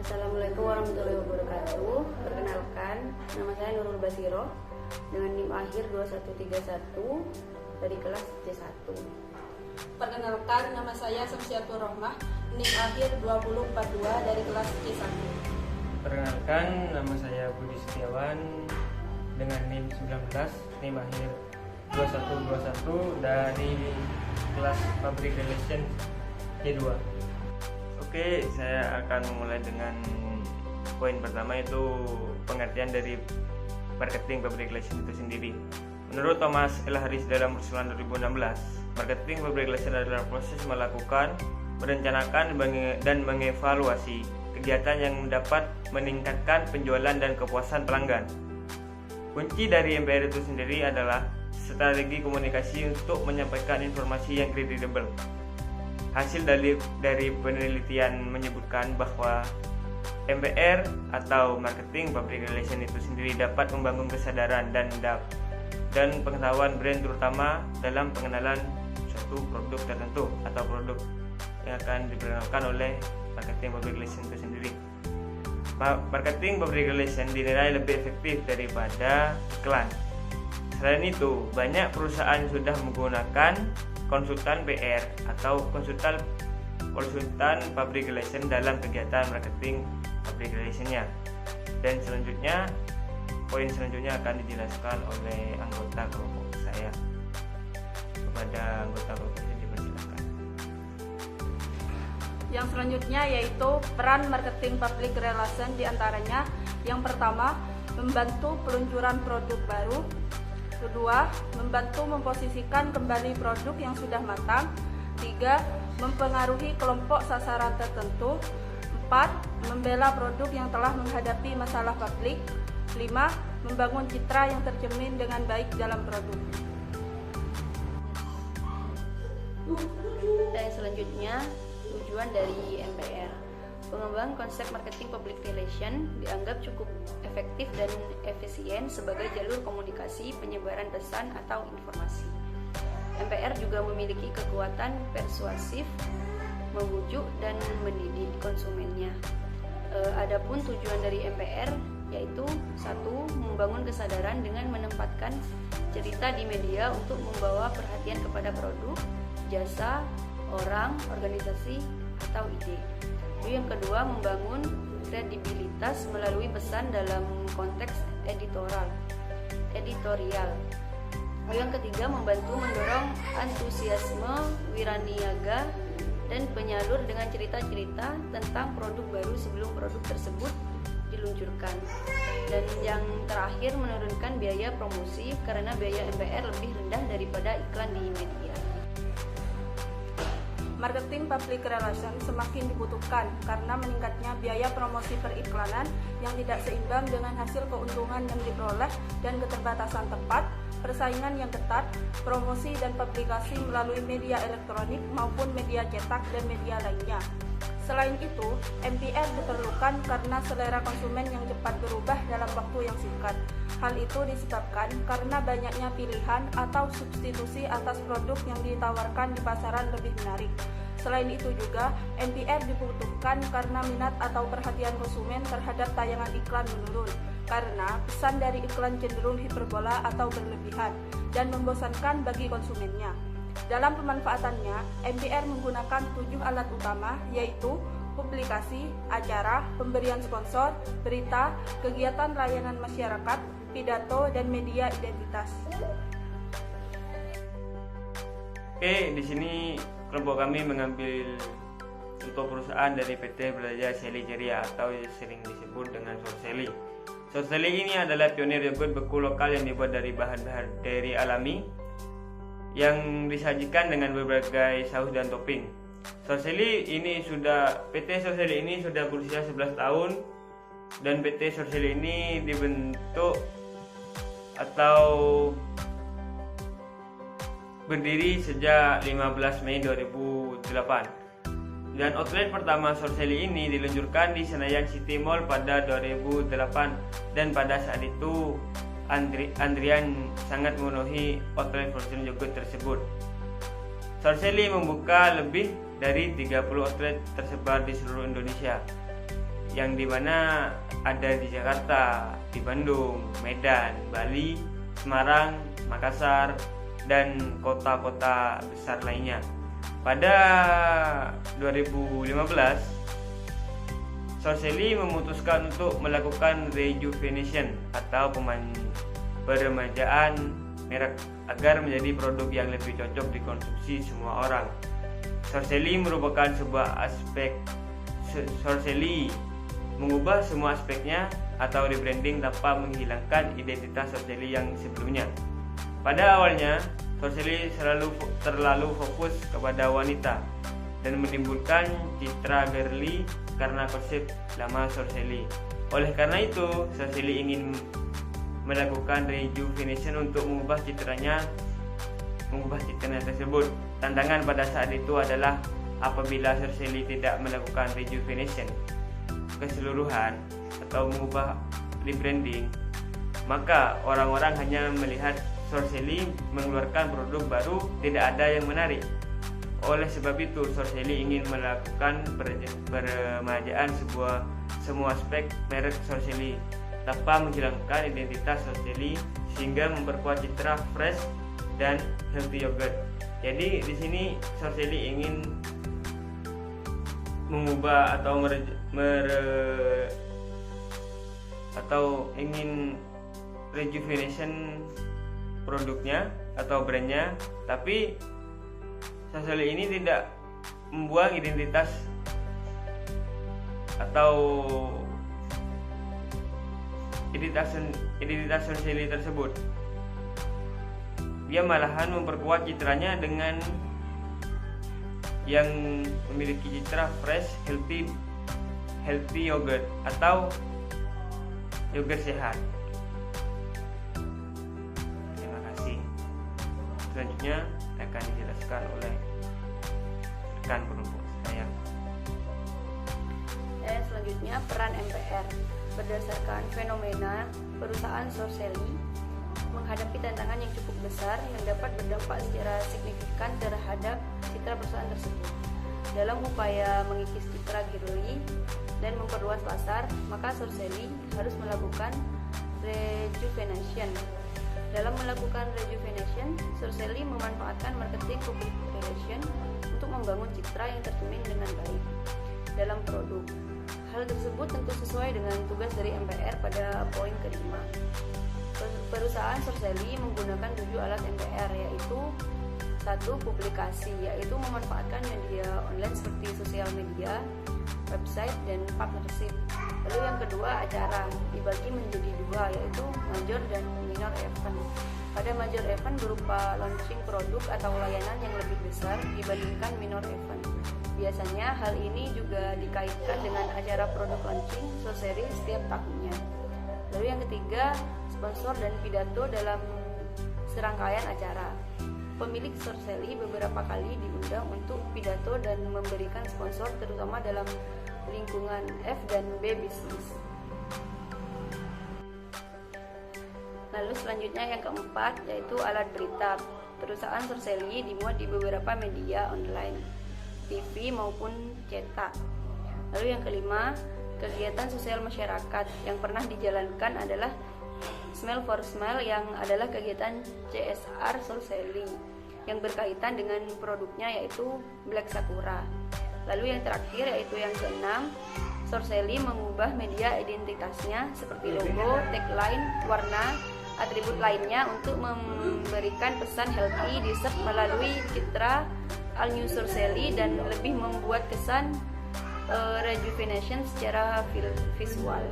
Assalamualaikum warahmatullahi wabarakatuh. Perkenalkan, nama saya Nurul Basiro dengan NIM akhir 2131 dari kelas C1. Perkenalkan, nama saya Samsiatul Rohmah, NIM akhir 2042 dari kelas C1. Perkenalkan, nama saya Budi Setiawan dengan NIM 19, NIM akhir 2121 dari kelas Public Relations C2. Oke, saya akan memulai dengan poin pertama, yaitu pengertian dari marketing public relations itu sendiri. Menurut Thomas L. Harris dalam usulan 2016, marketing public relations adalah proses melakukan, merencanakan, dan mengevaluasi kegiatan yang dapat meningkatkan penjualan dan kepuasan pelanggan. Kunci dari MPR itu sendiri adalah strategi komunikasi untuk menyampaikan informasi yang kredibel. Hasil dari penelitian menyebutkan bahwa MPR atau Marketing Public Relations itu sendiri dapat membangun kesadaran dan pengetahuan brand, terutama dalam pengenalan suatu produk tertentu atau produk yang akan diperkenalkan oleh Marketing Public Relations itu sendiri. Marketing Public Relations dinilai lebih efektif daripada iklan. Selain itu, banyak perusahaan sudah menggunakan konsultan PR atau konsultan public relation dalam kegiatan marketing public relation-nya. Dan poin selanjutnya akan dijelaskan oleh anggota kelompok saya. Kepada anggota kelompok saya dipersilakan. Yang selanjutnya yaitu peran marketing public relation, diantaranya yang pertama, membantu peluncuran produk baru. Kedua, membantu memposisikan kembali produk yang sudah matang. 3. Mempengaruhi kelompok sasaran tertentu. 4. Membela produk yang telah menghadapi masalah publik. 5. Membangun citra yang tercermin dengan baik dalam produk. Dan selanjutnya, tujuan dari MPR. Pengembangan konsep marketing public relation dianggap cukup efektif dan efisien sebagai jalur komunikasi penyebaran pesan atau informasi. MPR juga memiliki kekuatan persuasif, membujuk dan mendidik konsumennya. Adapun tujuan dari MPR yaitu 1. Membangun kesadaran dengan menempatkan cerita di media untuk membawa perhatian kepada produk, jasa, orang, organisasi, atau ide. Yang kedua, membangun kredibilitas melalui pesan dalam konteks editorial. Yang ketiga, membantu mendorong antusiasme wiraniaga dan penyalur dengan cerita-cerita tentang produk baru sebelum produk tersebut diluncurkan. Dan yang terakhir, menurunkan biaya promosi karena biaya MPR lebih rendah daripada iklan di media. Marketing public relation semakin dibutuhkan karena meningkatnya biaya promosi periklanan yang tidak seimbang dengan hasil keuntungan yang diperoleh dan keterbatasan tempat, persaingan yang ketat, promosi dan publikasi melalui media elektronik maupun media cetak dan media lainnya. Selain itu, MPR diperlukan karena selera konsumen yang cepat berubah dalam waktu yang singkat. Hal itu disebabkan karena banyaknya pilihan atau substitusi atas produk yang ditawarkan di pasaran lebih menarik. Selain itu juga, MPR dibutuhkan karena minat atau perhatian konsumen terhadap tayangan iklan menurun, karena pesan dari iklan cenderung hiperbola atau berlebihan dan membosankan bagi konsumennya. Dalam pemanfaatannya, MPR menggunakan 7 alat utama, yaitu publikasi, acara, pemberian sponsor, berita, kegiatan layanan masyarakat, pidato, dan media identitas. Oke, di sini kelompok kami mengambil contoh perusahaan dari PT Belajar Seli Ceria atau sering disebut dengan Sorseli. Sorseli ini adalah pionir yogurt beku lokal yang dibuat dari bahan-bahan dairy alami yang disajikan dengan berbagai saus dan topping. PT Sorseli ini sudah berusia 11 tahun dan PT Sorseli ini dibentuk atau berdiri sejak 15 Mei 2008. Dan outlet pertama Sorseli ini diluncurkan di Senayan City Mall pada 2008 dan pada saat itu antrian sangat memenuhi outlet frozen yogurt tersebut. Sorseli membuka lebih dari 30 outlet tersebar di seluruh Indonesia. yang dimana ada di Jakarta, di Bandung, Medan, Bali, Semarang, Makassar, dan kota-kota besar lainnya. Pada 2015, Sourcely memutuskan untuk melakukan rejuvenation atau peremajaan merek agar menjadi produk yang lebih cocok dikonsumsi semua orang. Sourcely merupakan sebuah aspek Sourcely mengubah semua aspeknya atau rebranding tanpa menghilangkan identitas Sourcely yang sebelumnya. Pada awalnya, Sourcely terlalu fokus kepada wanita dan menimbulkan citra girly karena konsep lama Sourcely. Oleh karena itu, Sourcely ingin melakukan rejuvenation untuk mengubah citranya tersebut. Tantangan pada saat itu adalah apabila Sourcely tidak melakukan rejuvenation keseluruhan atau mengubah rebranding, maka orang-orang hanya melihat Sourcely mengeluarkan produk baru, tidak ada yang menarik. Oleh sebab itu, Sourcely ingin melakukan peremajaan semua aspek merek Sourcely tanpa menghilangkan identitas Sourcely sehingga memperkuat citra fresh dan healthy yogurt. Jadi di sini Sourcely ingin mengubah atau ingin rejuvenation produknya atau brandnya, tapi Sourcely ini tidak membuang identitas atau identitas Sourcely tersebut. Dia malahan memperkuat citranya dengan yang memiliki citra fresh, healthy yogurt atau yogurt sehat. Terima kasih. Selanjutnya akan dijelaskan oleh rekan kelompok saya. Selanjutnya peran MPR. Berdasarkan fenomena, perusahaan Sourcely menghadapi tantangan yang cukup besar yang dapat berdampak secara signifikan terhadap citra perusahaan tersebut. Dalam upaya mengikis citra girly dan memperluas pasar, maka Sourcely harus melakukan rejuvenation. Dalam melakukan rejuvenation, Sourcely memanfaatkan marketing public relation untuk membangun citra yang tercermin dengan baik dalam produk. Hal tersebut tentu sesuai dengan tugas dari MPR pada poin kelima. Perusahaan Sourcely menggunakan 7 alat MPR, yaitu 1. Publikasi, yaitu memanfaatkan media online seperti sosial media, website, dan partnership. Lalu yang kedua, acara, dibagi menjadi 2, yaitu major dan minor event. Pada major event berupa launching produk atau layanan yang lebih besar dibandingkan minor event. Biasanya hal ini juga dikaitkan dengan acara produk launching Sourcely setiap tahunnya. Lalu yang ketiga, sponsor dan pidato dalam serangkaian acara. Pemilik Sourcely beberapa kali diundang untuk pidato dan memberikan sponsor, terutama dalam lingkungan F dan B bisnis. Lalu selanjutnya yang keempat, yaitu alat berita. Perusahaan Sourcely dimuat di beberapa media online, TV maupun cetak. Lalu yang kelima, kegiatan sosial masyarakat yang pernah dijalankan adalah Smile for Smile, yang adalah kegiatan CSR Sourcely yang berkaitan dengan produknya, yaitu Black Sakura. Lalu yang terakhir, yaitu yang keenam, Sourcely mengubah media identitasnya seperti logo, tagline, warna, atribut lainnya untuk memberikan pesan healthy dessert melalui citra All New Sourcely dan lebih membuat kesan rejuvenation secara visual.